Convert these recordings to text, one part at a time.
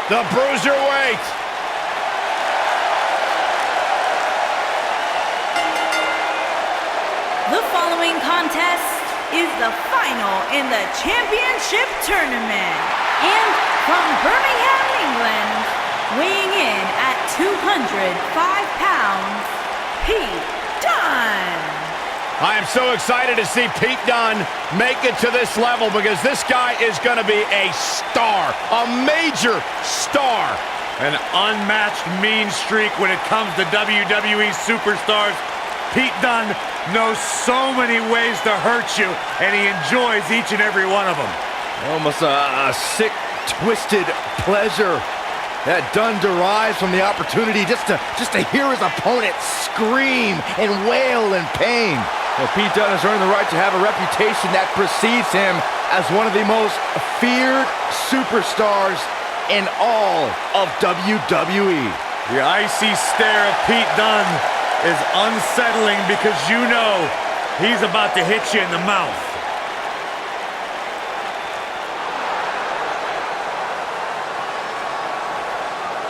the BroserWeights. The following contest is the final in the championship tournament. And from Birmingham, England, weighing in at 205 pounds, Pete Dunne. I am so excited to see Pete Dunne make it to this level because this guy is going to be a star, a major star. An unmatched mean streak when it comes to WWE superstars. Pete Dunne knows so many ways to hurt you, and he enjoys each and every one of them. Almost a sick, twisted pleasure that Dunne derives from the opportunity just to hear his opponent scream and wail in pain. Well, Pete Dunne has earned the right to have a reputation that precedes him as one of the most feared superstars in all of WWE. The icy stare of Pete Dunne is unsettling because you know he's about to hit you in the mouth.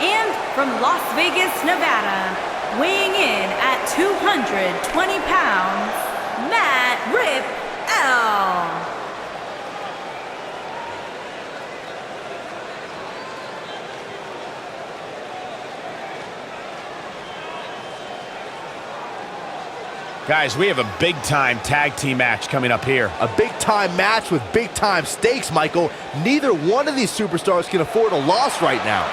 And from Las Vegas, Nevada, weighing in at 220 pounds, Matt Riddle. Guys, we have a big-time tag team match coming up here. A big-time match with big-time stakes, Michael. Neither one of these superstars can afford a loss right now.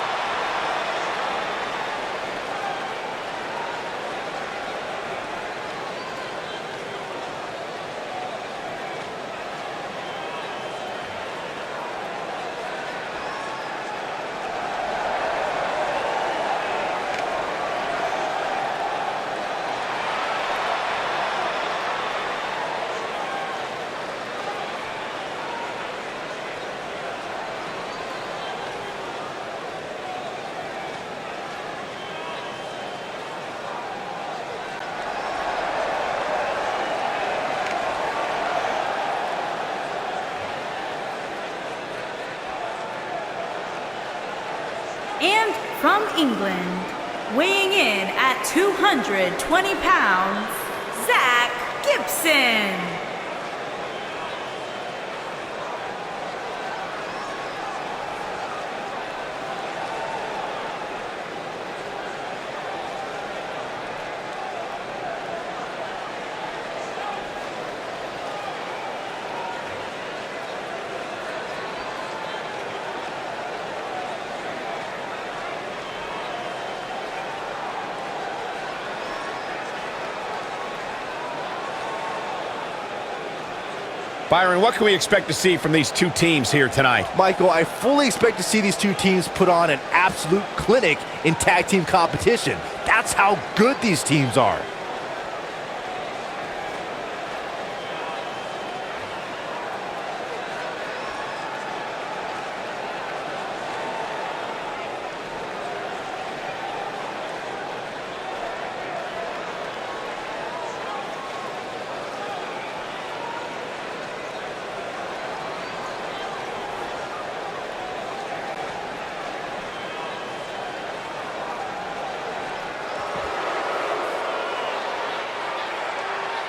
And from England, weighing in at 220 pounds, Zack Gibson. Byron, what can we expect to see from these two teams here tonight? Michael, I fully expect to see these two teams put on an absolute clinic in tag team competition. That's how good these teams are.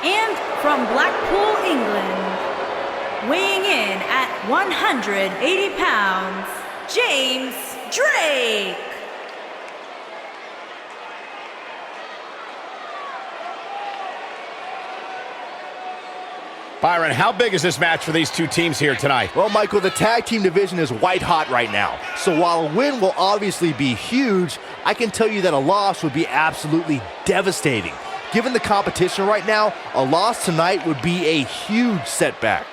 And from Blackpool, England, weighing in at 180 pounds, James Drake. Byron, how big is this match for these two teams here tonight? Well, Michael, the tag team division is white hot right now. So while a win will obviously be huge, I can tell you that a loss would be absolutely devastating. Given the competition right now, a loss tonight would be a huge setback.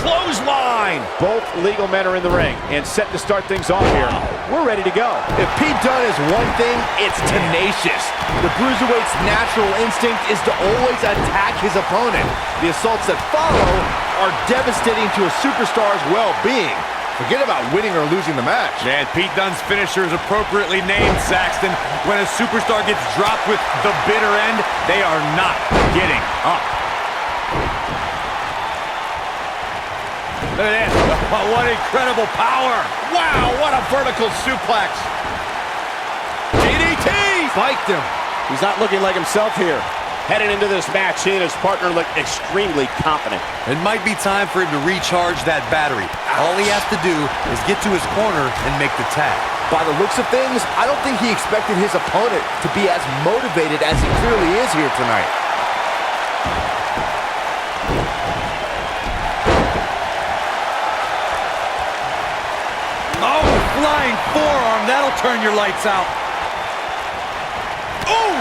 clothesline. Both legal men are in the ring and set to start things off here. We're ready to go. If Pete Dunne is one thing, it's tenacious. The Bruiserweight's natural instinct is to always attack his opponent. The assaults that follow are devastating to a superstar's well-being. Forget about winning or losing the match. And Pete Dunne's finisher is appropriately named, Saxton. When a superstar gets dropped with the bitter end, they are not getting up. Look at this. Oh, what incredible power. Wow, what a vertical suplex. DDT! Spiked him. He's not looking like himself here. Heading into this match, he and his partner look extremely confident. It might be time for him to recharge that battery. All he has to do is get to his corner and make the tag. By the looks of things, I don't think he expected his opponent to be as motivated as he clearly is here tonight. Oh, flying forearm. That'll turn your lights out. Oh!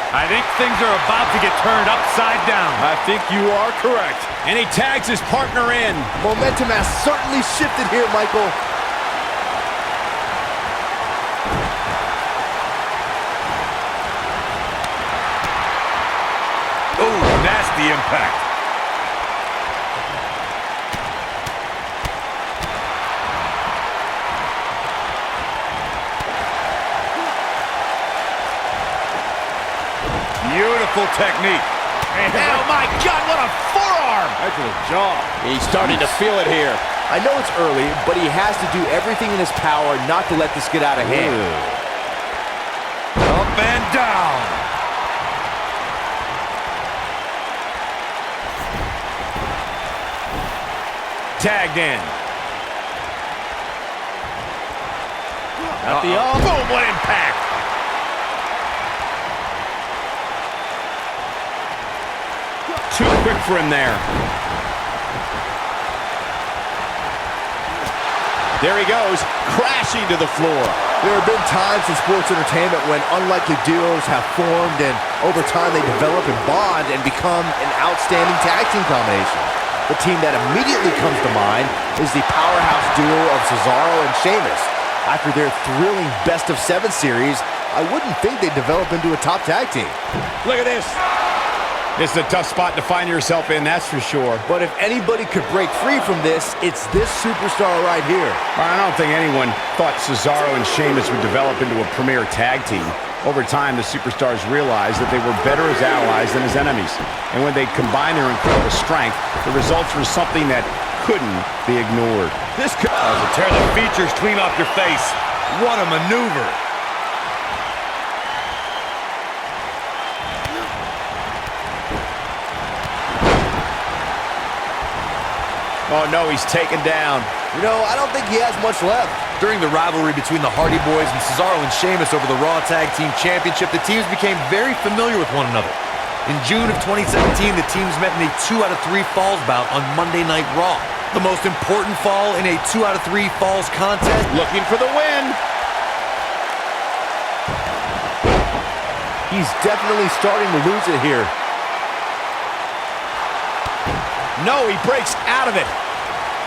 I think things are about to get turned upside down. I think you are correct. And he tags his partner in. Momentum has certainly shifted here, Michael. Oh, nasty impact. Beautiful technique. Oh my God, what a forearm! Right to the jaw. He's starting to feel it here. I know it's early, but he has to do everything in his power not to let this get out of hand. Up and down. Tagged in. At the arm. Boom, what impact! Too quick for him there. There he goes, crashing to the floor. There have been times in sports entertainment when unlikely duos have formed and over time they develop and bond and become an outstanding tag team combination. The team that immediately comes to mind is the powerhouse duo of Cesaro and Sheamus. After their thrilling best-of-7 series, I wouldn't think they'd develop into a top tag team. Look at this. This is a tough spot to find yourself in, that's for sure. But if anybody could break free from this, it's this superstar right here. I don't think anyone thought Cesaro and Sheamus would develop into a premier tag team. Over time, the superstars realized that they were better as allies than as enemies. And when they combined their incredible strength, the results were something that couldn't be ignored. This could tear the features clean off your face. What a maneuver. Oh no, he's taken down. You know, I don't think he has much left. During the rivalry between the Hardy Boys and Cesaro and Sheamus over the Raw Tag Team Championship, the teams became very familiar with one another. In June of 2017, the teams met in a 2 out of 3 falls bout on Monday Night Raw. The most important fall in a 2 out of 3 falls contest. Looking for the win. He's definitely starting to lose it here. No, he breaks out of it.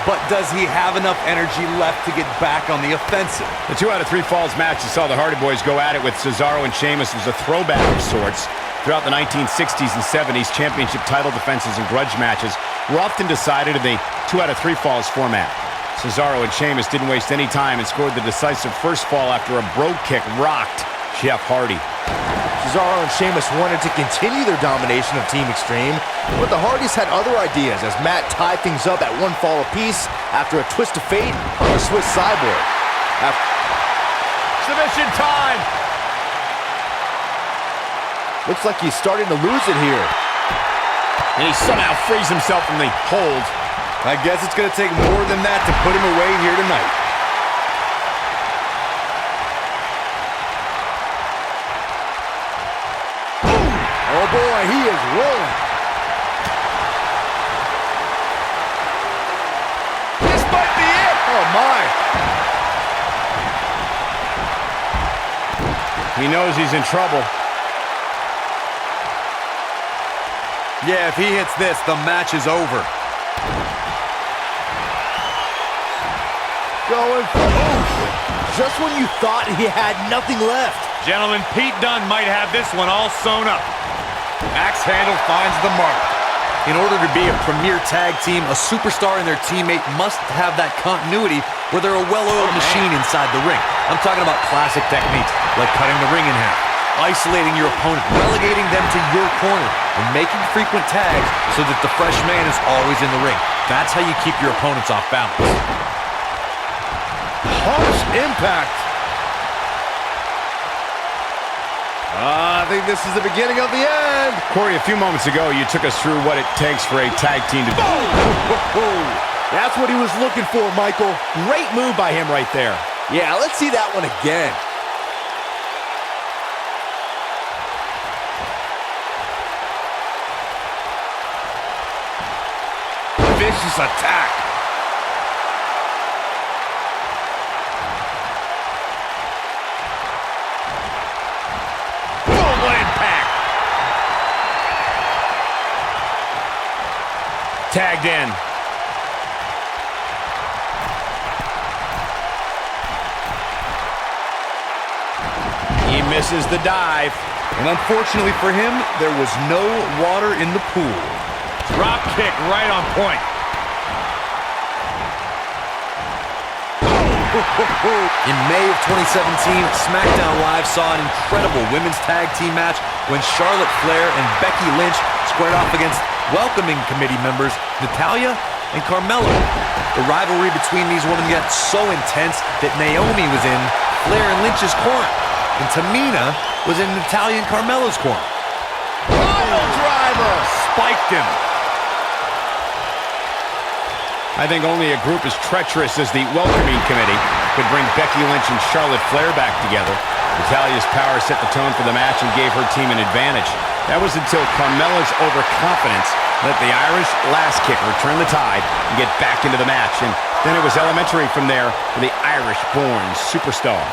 But does he have enough energy left to get back on the offensive? The 2 out of 3 falls match you saw the Hardy Boys go at it with Cesaro and Sheamus was a throwback of sorts. Throughout the 1960s and 70s, championship title defenses and grudge matches were often decided in the 2 out of 3 falls format. Cesaro and Sheamus didn't waste any time and scored the decisive first fall after a brogue kick rocked Jeff Hardy. Cesaro and Sheamus wanted to continue their domination of Team Extreme, but the Hardys had other ideas as Matt tied things up at 1 fall apiece after a twist of fate on the Swiss Cyborg. Submission time! Looks like he's starting to lose it here. And he somehow frees himself from the hold. I guess it's going to take more than that to put him away here tonight. Oh boy, he is rolling. This might be it! Oh my. He knows he's in trouble. Yeah, if he hits this, the match is over. Going for just when you thought he had nothing left. Gentlemen, Pete Dunne might have this one all sewn up. Axe handle finds the mark. In order to be a premier tag team, a superstar and their teammate must have that continuity where they're a well-oiled machine inside the ring. I'm talking about classic techniques, like cutting the ring in half, isolating your opponent, relegating them to your corner, and making frequent tags so that the fresh man is always in the ring. That's how you keep your opponents off balance. Harsh impact. I think this is the beginning of the end. Corey, a few moments ago, you took us through what it takes for a tag team to... That's what he was looking for, Michael. Great move by him right there. Yeah, let's see that one again. Vicious attack. Tagged in. He misses the dive. And unfortunately for him, there was no water in the pool. Drop kick right on point. In May of 2017, SmackDown Live saw an incredible women's tag team match when Charlotte Flair and Becky Lynch squared off against welcoming committee members Natalya and Carmella. The rivalry between these women got so intense that Naomi was in Flair and Lynch's corner, and Tamina was in Natalya and Carmella's corner. Pile driver. Spiked him. I think only a group as treacherous as the welcoming committee could bring Becky Lynch and Charlotte Flair back together. Natalya's power set the tone for the match and gave her team an advantage. That was until Carmella's overconfidence let the Irish last kicker turn the tide and get back into the match. And then it was elementary from there for the Irish-born superstar.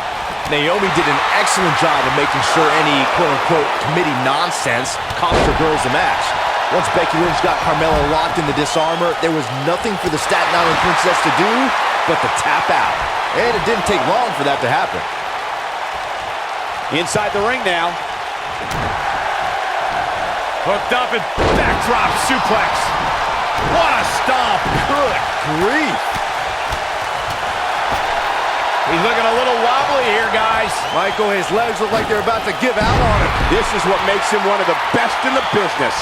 Naomi did an excellent job of making sure any quote-unquote committee nonsense cost her girls the match. Once Becky Lynch got Carmella locked in the disarmor, there was nothing for the Staten Island Princess to do but to tap out. And it didn't take long for that to happen. Inside the ring now. Hooked up and backdrop suplex. What a stomp. Good grief. He's looking a little wobbly here, guys. Michael, his legs look like they're about to give out on him. This is what makes him one of the best in the business.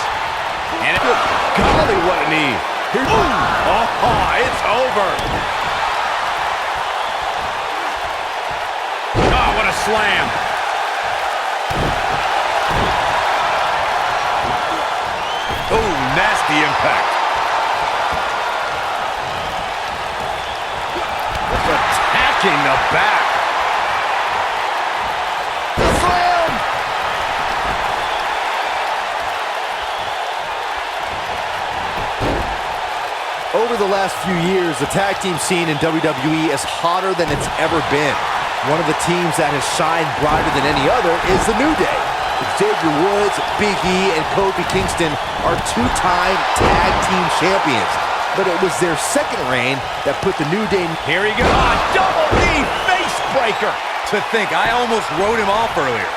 And Golly, what a knee. Here's it's over. Oh, what a slam. Oh, nasty impact. Attacking the back. slam. Over the last few years, the tag team scene in WWE is hotter than it's ever been. One of the teams that has shined brighter than any other is the New Day. Xavier Woods, Big E, and Kofi Kingston are two-time tag team champions. But it was their second reign that put the New Day... here he goes. Double knee face breaker. To think, I almost wrote him off earlier.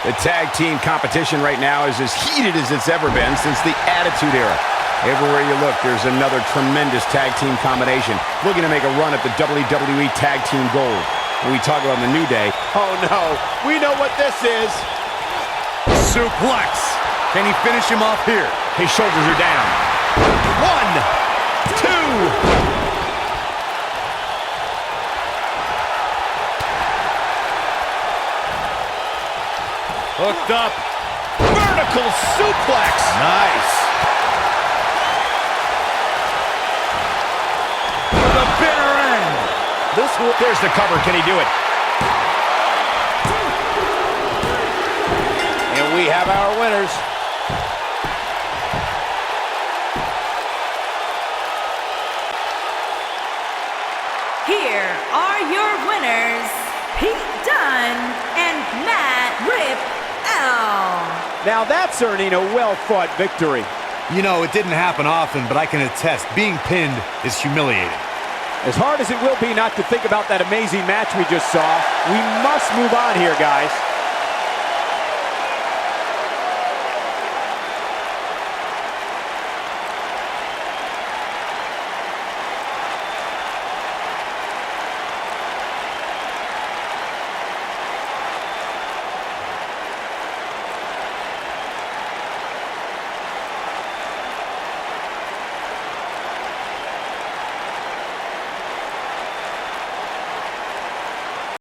The tag team competition right now is as heated as it's ever been since the Attitude Era. Everywhere you look, there's another tremendous tag team combination looking to make a run at the WWE Tag Team Gold. When we talk about the New Day, oh no, we know what this is. Suplex. Can he finish him off here? His shoulders are down. 1, 2. Hooked up. Vertical suplex. Nice. To the bitter end. There's the cover. Can he do it? And we have our winners. Here are your winners, Pete Dunne and Matt Riddle. Now that's earning a well-fought victory. You know, it didn't happen often, but I can attest, being pinned is humiliating. As hard as it will be not to think about that amazing match we just saw, we must move on here, guys.